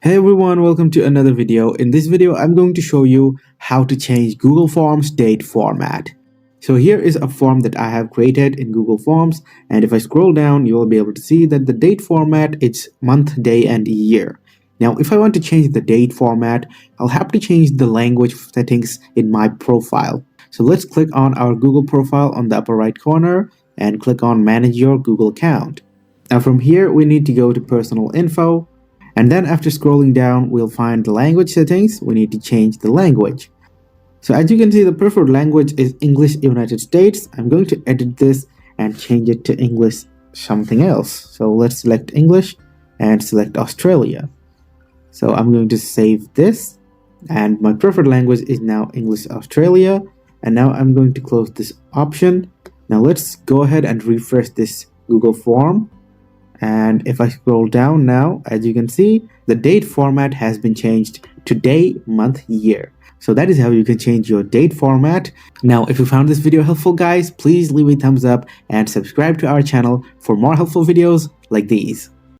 Hey everyone, welcome to another video. In this video, I'm going to show you how to change Google Forms date format. So here is a form that I have created in Google Forms, and if I scroll down, you will be able to see that the date format is month, day, and year. Now, if I want to change the date format, I'll have to change the language settings in my profile. So let's click on our Google profile on the upper right corner and click on Manage Your Google Account. Now from here, we need to go to Personal Info. And then after scrolling down, we'll find the language settings. We need to change the language. So as you can see, the preferred language is English United States. I'm going to edit this and change it to English something else. So let's select English and select Australia. So I'm going to save this, and my preferred language is now English Australia. And now I'm going to close this option. Now let's go ahead and refresh this Google form. And if I scroll down now, as you can see, the date format has been changed to day, month, year. So that is how you can change your date format. Now, if you found this video helpful, guys, please leave a thumbs up and subscribe to our channel for more helpful videos like these.